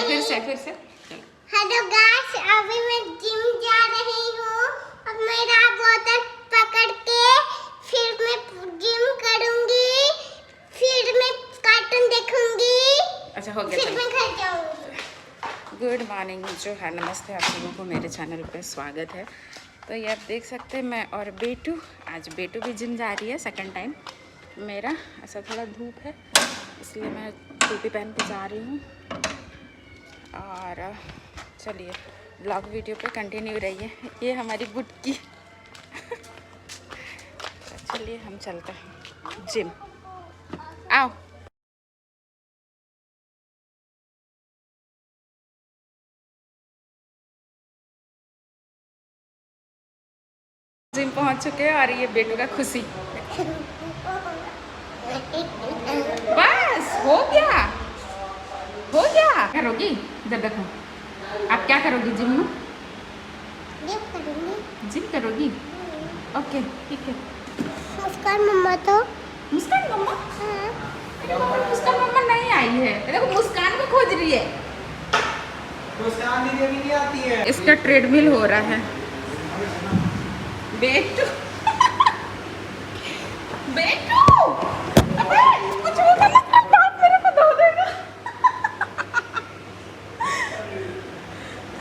फिर से hello guys, अभी मैं जिम जा रही हूँ। अब मेरा बोतल पकड़ के फिर मैं जिम करूँगी, फिर मैं कार्टून देखूँगी। अच्छा हो गया, फिर मैं घर जाऊँगी। गुड मॉर्निंग, जो है नमस्ते, आप लोगों को मेरे चैनल पे स्वागत है। तो ये आप देख सकते हैं मैं और बेटू, आज बेटू भी जिम जा रही है सेकंड टाइम। मेरा ऐसा थोड़ा धूप है इसलिए मैं टोपी पहन के जा रही हूँ। और चलिए ब्लॉग वीडियो पे कंटिन्यू रहिए। ये हमारी बुटकी चलिए हम चलते हैं जिम। आओ, जिम पहुंच चुके हैं और ये बेटू का खुशी। बस हो गया, हो गया। करोगी इधर देखो, आप क्या करोगी जिम में? जिम करोगी? ओके ठीक है। मुस्कान मम्मा तो मुस्कान मम्मा? मुस्कान मम्मा नहीं आई है। देखो मुस्कान को खोज रही है। मुस्कान दीदी अभी नहीं आती है। इसका ट्रेडमिल हो रहा है। बेटू बेटू, अबे कुछ होगा ना तो बाप मेरे को धो देगा।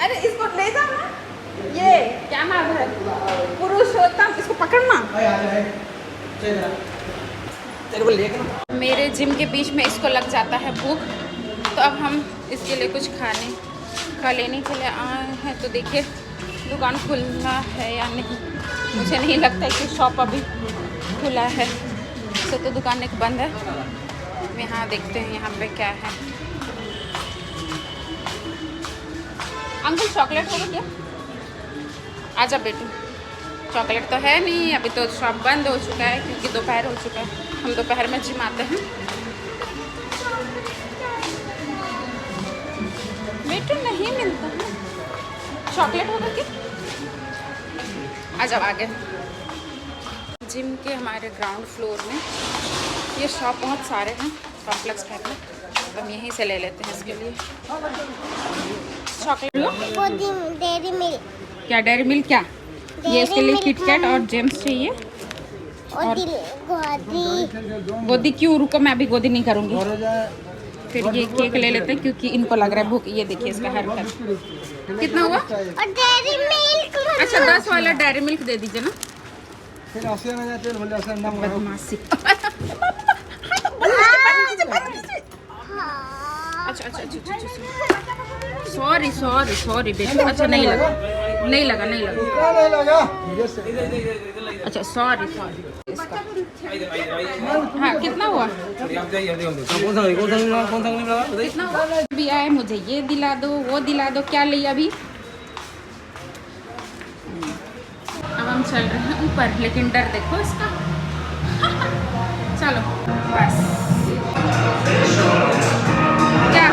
अरे इसको ले जाओ ना। ये क्या नाम है, पुरुषोत्तम, इसको पकड़ना। तेरे को लेकर मेरे जिम के बीच में इसको लग जाता है भूख, तो अब हम इसके लिए कुछ खा लेने के लिए आए हैं। तो देखिए दुकान खुला है या नहीं, मुझे नहीं लगता कि शॉप अभी खुला है। तो दुकान एक बंद है। यहाँ देखते हैं यहाँ पे क्या है। अंकल चॉकलेट होगा क्या? आजा बेटू, चॉकलेट तो है नहीं, अभी तो शॉप बंद हो चुका है क्योंकि दोपहर हो चुका है। हम दोपहर में जिम आते हैं। बेटू नहीं मिलता है, चॉकलेट होगा क्या? आ जाओ आगे। जिम के हमारे ग्राउंड फ्लोर में ये शॉप बहुत सारे हैं, कॉम्प्लेक्स टाइप में, तो हम यहीं से ले लेते हैं इसके लिए चॉकलेट। वो डेयरी मिल्क। क्या डेयरी मिल्क? क्या ये इसके लिए किटकैट और जेम्स चाहिए। और गोदी क्यों? रुको, मैं अभी गोदी नहीं करूँगी। फिर ये केक ले लेते हैं क्योंकि इनको लग रहा है भूख। ये देखिए इसका हरकत। कितना हुआ? और डेयरी मिल्क। अच्छा 10 वाला डेयरी मिल्क दे दीजिए ना। बदमाशी। अच्छा सॉरी बेटा। अच्छा नहीं लगा। अच्छा सॉरी इसका। हाँ कितना हुआ? कितना हुआ? अभी आए, मुझे ये दिला दो, वो दिला दो। क्या लिया अभी? अब हम चल रहे हैं ऊपर, लेकिन डर देखो इसका। चलो बस। क्या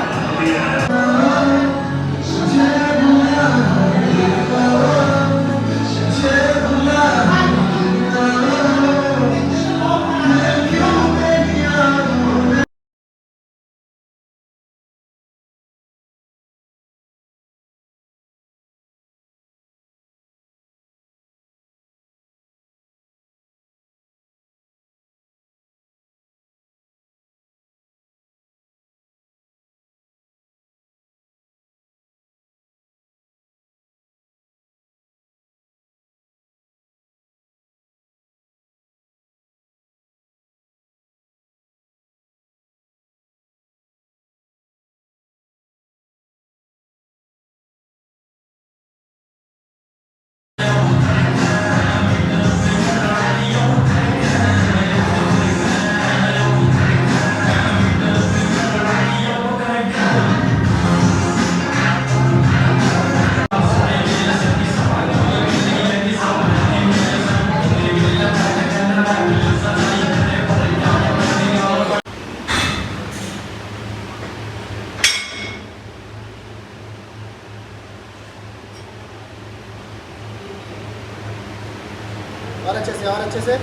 और अच्छे से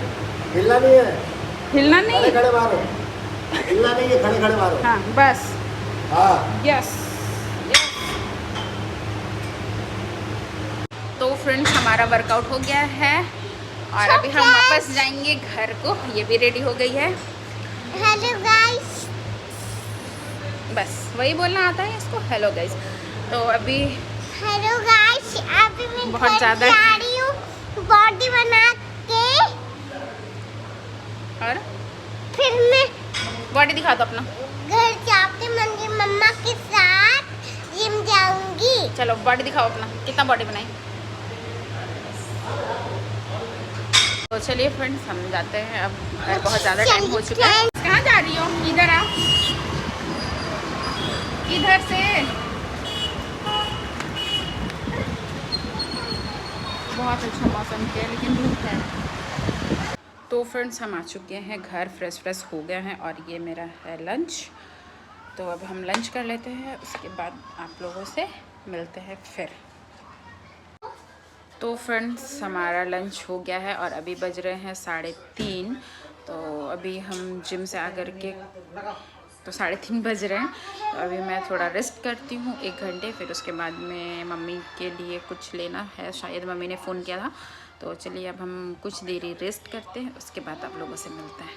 हिलना नहीं है। हिलना नहीं है? खड़े मारो। हिलना नहीं है, खड़े मारो। हाँ बस। हाँ यस। फ्रेंड्स हमारा वर्कआउट हो गया है और अभी हम वापस जाएंगे घर को। ये भी रेडी हो गई है। हेलो गाइस, बस वही बोलना आता है इसको, हेलो गाइस। तो अभी हेलो गाइस, अभी मैं बहुत घर ज़्यादा जा रही हूँ बॉडी बना के। और फिर मैं बॉडी दिखा दो अपना। घर जाके मंदिर मम्मा के साथ जिम जाऊंगी। चलो बॉडी दिखाओ अपना, कितना बॉडी बनाई। तो चलिए फ्रेंड्स हम जाते हैं अब घर, बहुत ज़्यादा टाइम हो चुका है। कहाँ जा रही हो? इधर आओ, इधर से। बहुत अच्छा मौसम है लेकिन धूप है। तो फ्रेंड्स हम आ चुके हैं घर, फ्रेश हो गए हैं और ये मेरा है लंच। तो अब हम लंच कर लेते हैं, उसके बाद आप लोगों से मिलते हैं फिर। तो फ्रेंड्स हमारा लंच हो गया है और अभी बज रहे हैं 3:30। तो अभी हम जिम से आकर के तो 3:30 बज रहे हैं। तो अभी मैं थोड़ा रेस्ट करती हूँ 1 घंटे, फिर उसके बाद में मम्मी के लिए कुछ लेना है, शायद मम्मी ने फ़ोन किया था। तो चलिए अब हम कुछ देरी रेस्ट करते हैं, उसके बाद आप लोगों से मिलते हैं।